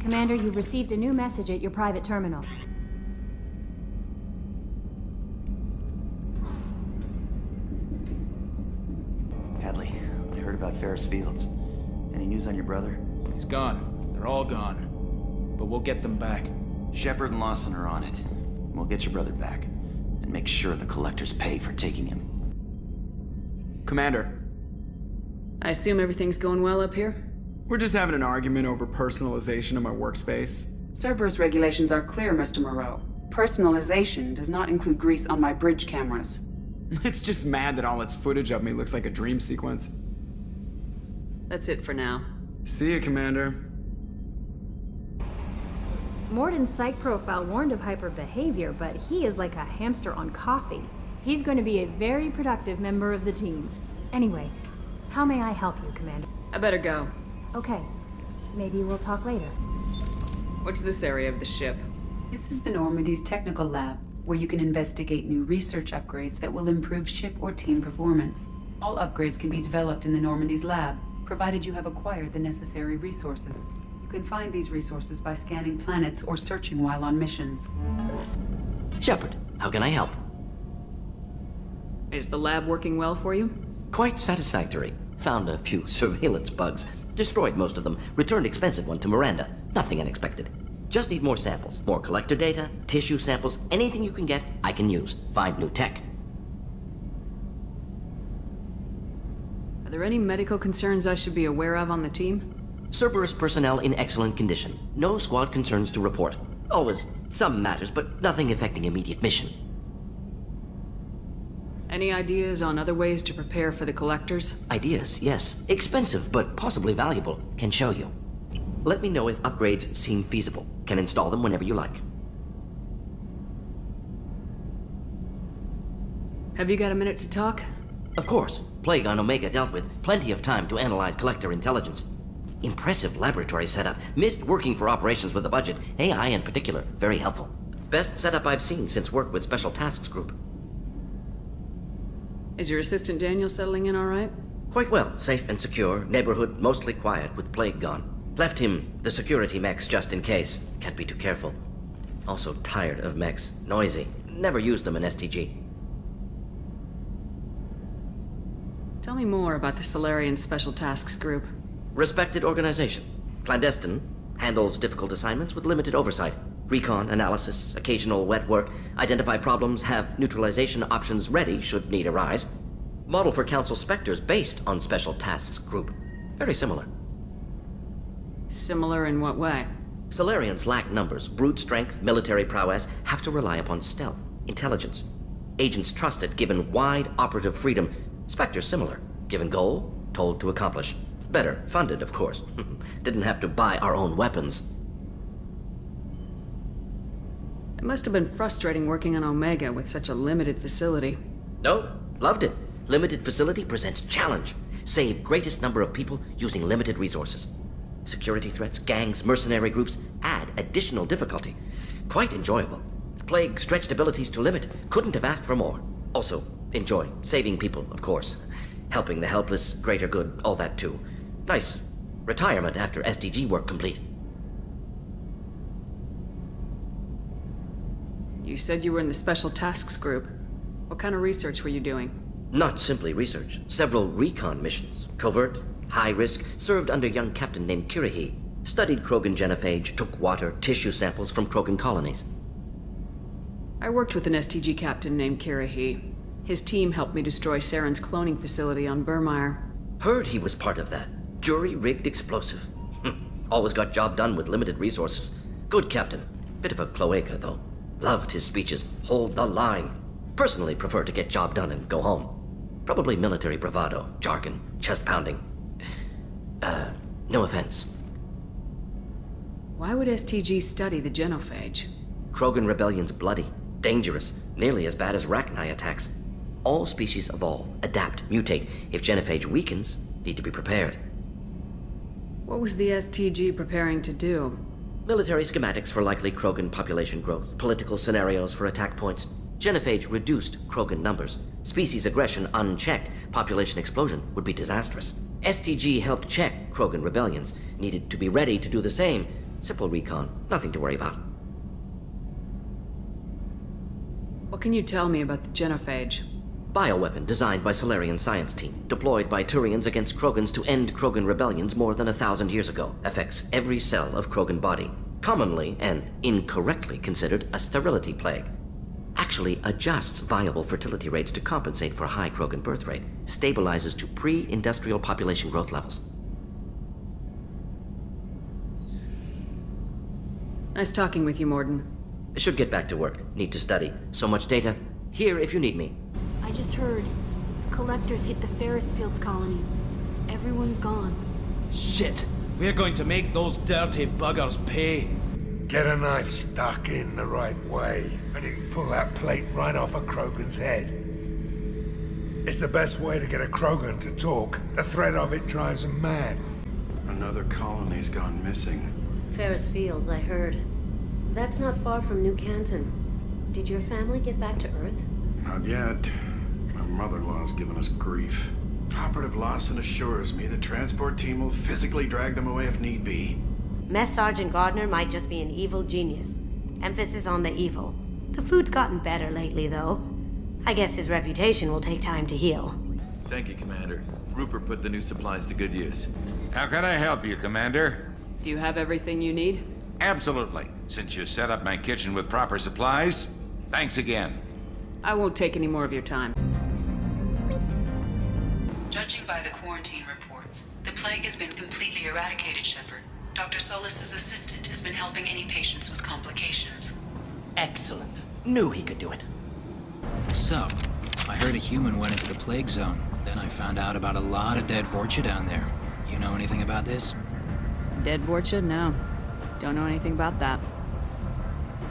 Commander, you've received a new message at your private terminal. Hadley, I heard about Ferris Fields. Any news on your brother? He's gone. They're all gone. But we'll get them back. Shepard and Lawson are on it. We'll get your brother back. And make sure the collectors pay for taking him. Commander, I assume everything's going well up here? we're just having an argument over personalization of my workspace. Cerberus regulations are clear, Mr. Moreau. Personalization does not include grease on my bridge cameras. It's just mad that all its footage of me looks like a dream sequence. That's it for now. See ya, Commander. Morden's psych profile warned of hyperbehavior, but he is like a hamster on coffee. He's going to be a very productive member of the team. Anyway, how may I help you, Commander? I better go. Okay, maybe we'll talk later. What's this area of the ship? This is the Normandy's technical lab, where you can investigate new research upgrades that will improve ship or team performance. All upgrades can be developed in the Normandy's lab, provided you have acquired the necessary resources. You can find these resources by scanning planets or searching while on missions. Shepard, how can I help? Is the lab working well for you? Quite satisfactory. Found a few surveillance bugs. Destroyed most of them. Returned expensive one to Miranda. Nothing unexpected. Just need more samples. More collector data, tissue samples, anything you can get, I can use. Find new tech. Are there any medical concerns I should be aware of on the team? Cerberus personnel in excellent condition. No squad concerns to report. Always some matters, but nothing affecting immediate mission. Any ideas on other ways to prepare for the collectors? Ideas, yes. Expensive, but possibly valuable. Can show you. Let me know if upgrades seem feasible. Can install them whenever you like. Have you got a minute to talk? Of course. Plague on Omega dealt with. Plenty of time to analyze collector intelligence. Impressive laboratory setup. Missed working for operations with a budget. AI in particular. Very helpful. Best setup I've seen since work with Special Tasks Group. Is your assistant Daniel settling in all right? Quite well. Safe and secure. Neighborhood mostly quiet with Plague gone. Left him the security mechs just in case. Can't be too careful. Also tired of mechs. Noisy. Never used them in STG. Tell me more about the Solarian Special Tasks Group. Respected organization. Clandestine. Handles difficult assignments with limited oversight. Recon, analysis, occasional wet work. Identify problems, have neutralization options ready should need arise. Model for Council Spectres based on Special Tasks Group. Very similar. Similar in what way? Solarians lack numbers, brute strength, military prowess, have to rely upon stealth, intelligence. Agents trusted, given wide operative freedom. Spectres similar, given goal, told to accomplish. Better funded, of course. Didn't have to buy our own weapons. It must have been frustrating working on Omega with such a limited facility. No, loved it. Limited facility presents challenge. Save greatest number of people using limited resources. Security threats, gangs, mercenary groups add additional difficulty. Quite enjoyable. Plague stretched abilities to limit. Couldn't have asked for more. Also, enjoy. Saving people, of course. Helping the helpless, greater good, all that too. Nice. Retirement after SDG work complete. You said you were in the Special Tasks Group. What kind of research were you doing? Not simply research. Several recon missions. Covert, high risk, served under a young captain named Kirahi. Studied Krogan genophage, took water, tissue samples from Krogan colonies. I worked with an STG captain named Kirahi. His team helped me destroy Saren's cloning facility on Burmire. Heard he was part of that. Jury-rigged explosive. Always got job done with limited resources. Good captain. Bit of a cloaca, though. Loved his speeches. Hold the line. Personally prefer to get job done and go home. Probably military bravado, jargon, chest pounding. No offense. Why would STG study the genophage? Krogan rebellion's bloody, dangerous, nearly as bad as Rachni attacks. All species evolve, adapt, mutate. If genophage weakens, need to be prepared. What was the STG preparing to do? Military schematics for likely Krogan population growth, political scenarios for attack points. Genophage reduced Krogan numbers. Species aggression unchecked, population explosion would be disastrous. STG helped check Krogan rebellions, needed to be ready to do the same. Simple recon, nothing to worry about. What can you tell me about the genophage? Bioweapon designed by Solarian science team, deployed by Turians against Krogans to end Krogan rebellions more than 1,000 years ago. Affects every cell of Krogan body. Commonly and incorrectly considered a sterility plague. Actually adjusts viable fertility rates to compensate for a high Krogan birth rate. Stabilizes to pre-industrial population growth levels. Nice talking with you, Morden. Should get back to work. Need to study. So much data. Here if you need me. I just heard. The collectors hit the Ferris Fields colony. Everyone's gone. Shit! We're going to make those dirty buggers pay. Get a knife stuck in the right way, and you can pull that plate right off a Krogan's head. It's the best way to get a Krogan to talk. The threat of it drives them mad. Another colony's gone missing. Ferris Fields, I heard. That's not far from New Canton. Did your family get back to Earth? Not yet. My mother-in-law's given us grief. Operative Lawson assures me the transport team will physically drag them away if need be. Mess Sergeant Gardner might just be an evil genius. Emphasis on the evil. The food's gotten better lately, though. I guess his reputation will take time to heal. Thank you, Commander. Rupert put the new supplies to good use. How can I help you, Commander? Do you have everything you need? Absolutely. Since you set up my kitchen with proper supplies, thanks again. I won't take any more of your time. Judging by the quarantine reports, the plague has been completely eradicated, Shepard. Dr. Solis's assistant has been helping any patients with complications. Excellent. Knew he could do it. So, I heard a human went into the plague zone. Then I found out about a lot of dead Vorcha down there. You know anything about this? Dead Vorcha? No. Don't know anything about that.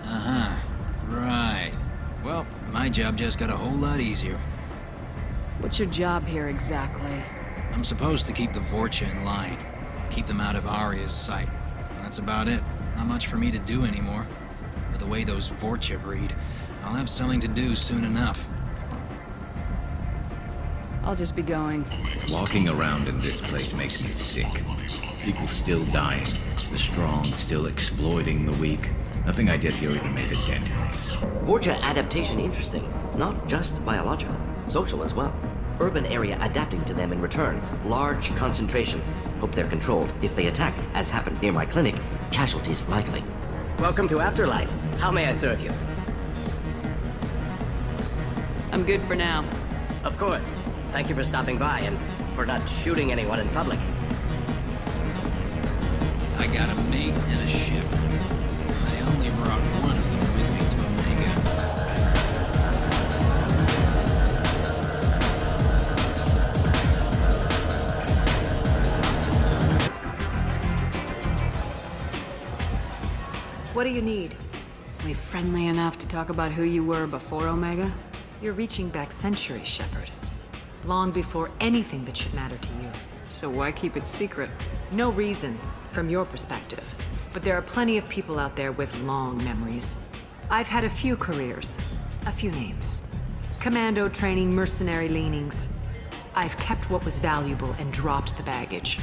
Uh-huh. Right. Well, my job just got a whole lot easier. What's your job here exactly? I'm supposed to keep the Vorcha in line. Keep them out of Arya's sight. That's about it. Not much for me to do anymore. But the way those Vorcha breed, I'll have something to do soon enough. I'll just be going. Walking around in this place makes me sick. People still dying. The strong still exploiting the weak. Nothing I did here even made a dent in this. Vorcha adaptation interesting. Not just biological. Social as well. Urban area adapting to them in return. Large concentration. Hope they're controlled. If they attack, as happened near my clinic, casualties likely. Welcome to Afterlife. How may I serve you? I'm good for now. Of course. Thank you for stopping by and for not shooting anyone in public. I got a mate and a ship. I only brought one of them with me to What do you need? Are we friendly enough to talk about who you were before Omega? You're reaching back centuries, Shepard. Long before anything that should matter to you. So why keep it secret? No reason, from your perspective. But there are plenty of people out there with long memories. I've had a few careers, a few names. Commando training, mercenary leanings. I've kept what was valuable and dropped the baggage.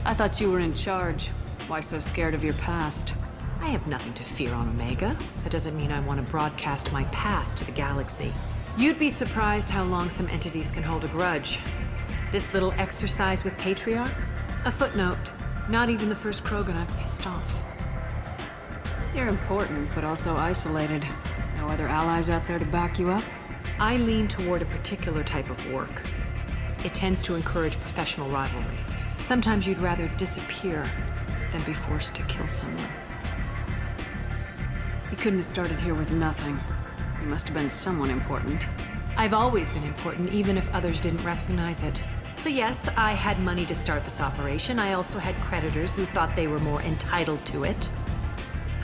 I thought you were in charge. Why so scared of your past? I have nothing to fear on Omega. That doesn't mean I want to broadcast my past to the galaxy. You'd be surprised how long some entities can hold a grudge. This little exercise with Patriarch? A footnote. Not even the first Krogan I've pissed off. You're important, but also isolated. No other allies out there to back you up? I lean toward a particular type of work. It tends to encourage professional rivalry. Sometimes you'd rather disappear than be forced to kill someone. You couldn't have started here with nothing. You must have been someone important. I've always been important, even if others didn't recognize it. So yes, I had money to start this operation. I also had creditors who thought they were more entitled to it.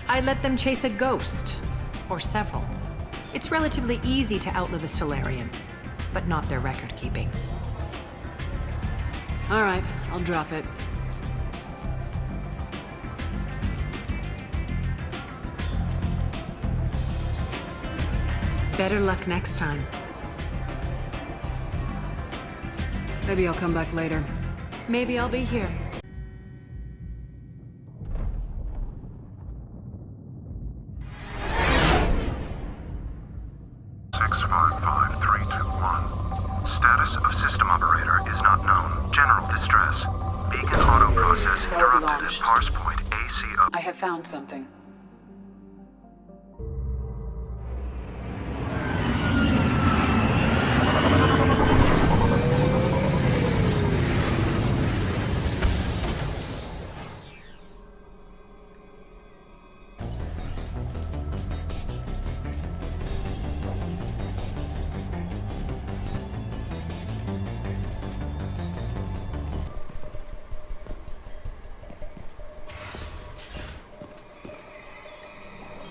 I let them chase a ghost, or several. It's relatively easy to outlive a Solarian, but not their record-keeping. All right, I'll drop it. Better luck next time. Maybe I'll come back later. Maybe I'll be here. process Probe interrupted launched. at parse point ACO. I have found something.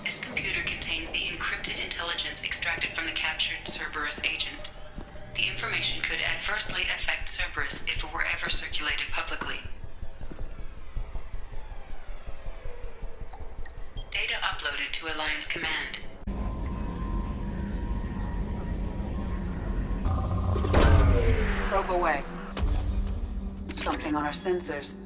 This computer contains the encrypted intelligence extracted from the captured Cerberus agent. The information could adversely affect Cerberus if it were ever circulated publicly. Data uploaded to Alliance Command. Probe away. Something on our sensors.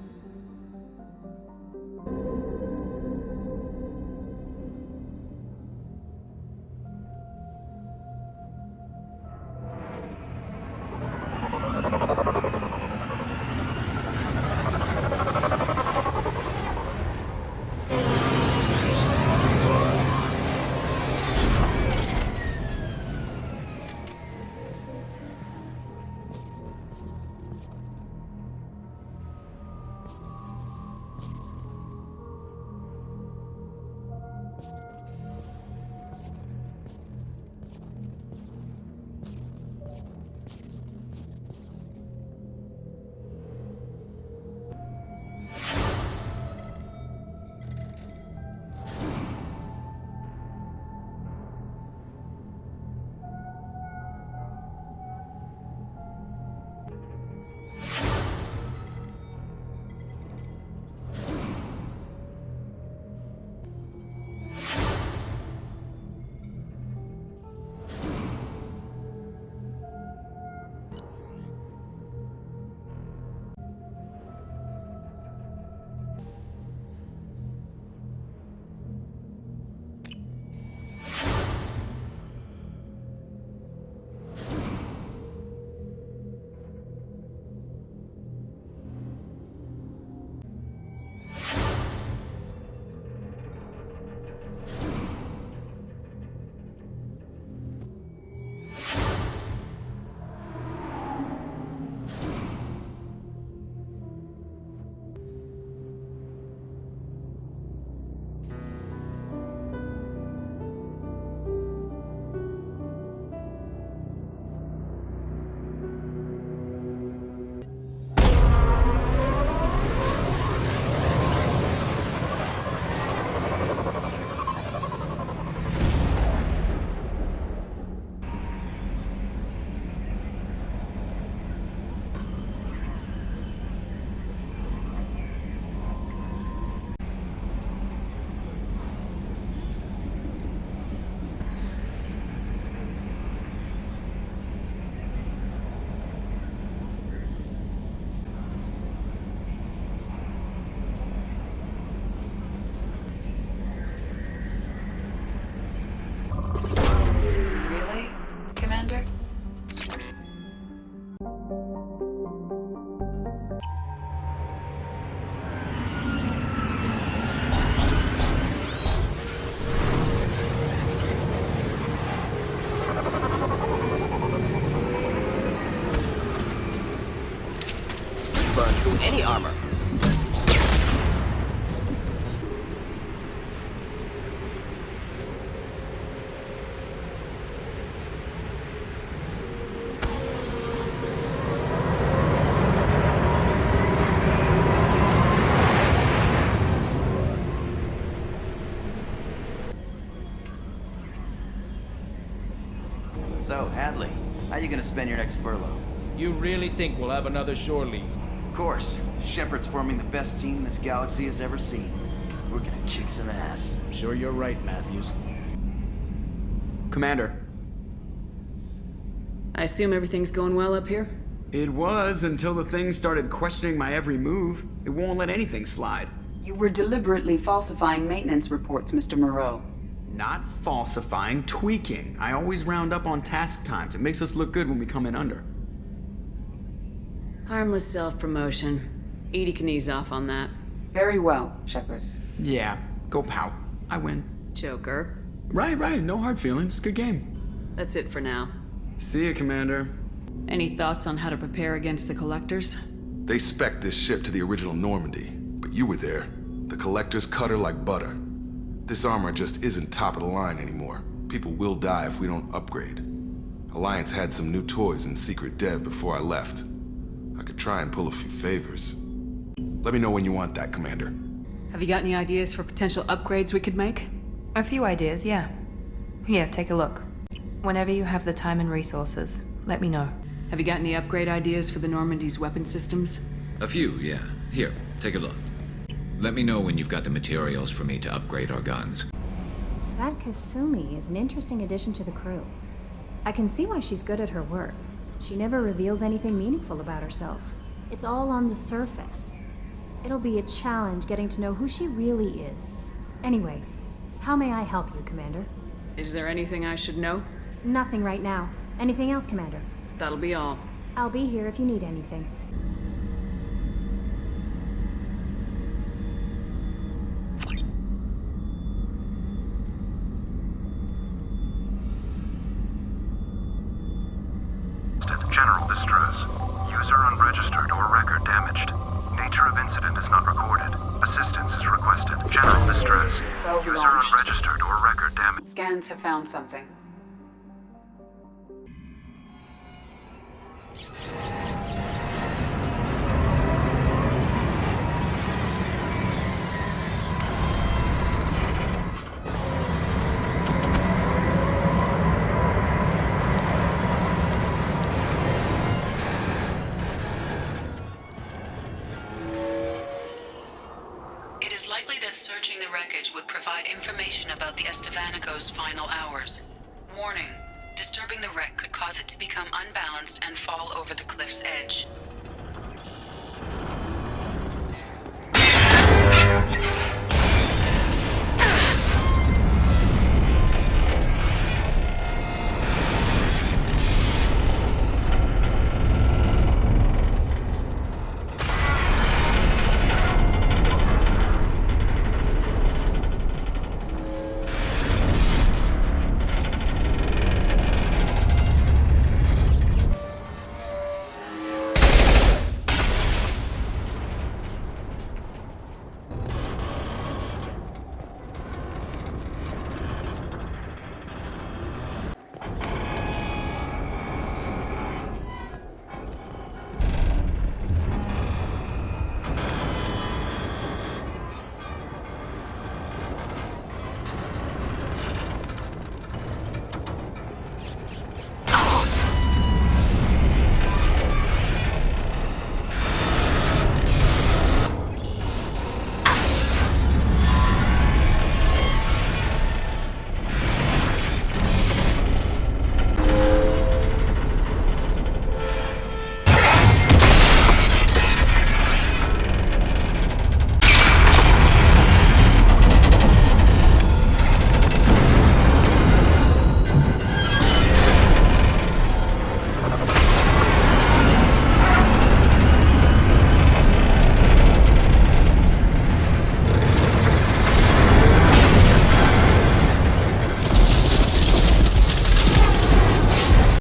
Burn through any armor. So, Hadley, how you gonna spend your next furlough? You really think we'll have another shore leave? Of course. Shepard's forming the best team this galaxy has ever seen. We're gonna kick some ass. I'm sure you're right, Matthews. Commander. I assume everything's going well up here? It was until the thing started questioning my every move. It won't let anything slide. You were deliberately falsifying maintenance reports, Mr. Moreau. Not falsifying, tweaking. I always round up on task times. It makes us look good when we come in under. Harmless self-promotion. Edie can ease off on that. Very well, Shepard. Yeah, go pout. I win. Joker. Right, no hard feelings. Good game. That's it for now. See ya, Commander. Any thoughts on how to prepare against the Collectors? They spec'd this ship to the original Normandy, but you were there. The Collectors cut her like butter. This armor just isn't top of the line anymore. People will die if we don't upgrade. Alliance had some new toys in secret dev before I left. I could try and pull a few favors. Let me know when you want that, Commander. Have you got any ideas for potential upgrades we could make? A few ideas, yeah. Here, take a look. Whenever you have the time and resources, let me know. Have you got any upgrade ideas for the Normandy's weapon systems? A few, yeah. Here, take a look. Let me know when you've got the materials for me to upgrade our guns. That Kasumi is an interesting addition to the crew. I can see why she's good at her work. She never reveals anything meaningful about herself. It's all on the surface. It'll be a challenge getting to know who she really is. Anyway, how may I help you, Commander? Is there anything I should know? Nothing right now. Anything else, Commander? That'll be all. I'll be here if you need anything. General distress. User unregistered or record damaged. Nature of incident is not recorded. Assistance is requested. General distress. User unregistered or record damaged. Scans have found something. It is likely that searching the wreckage would provide information about the Estevanico's final hours. Warning: disturbing the wreck could cause it to become unbalanced and fall over the cliff's edge.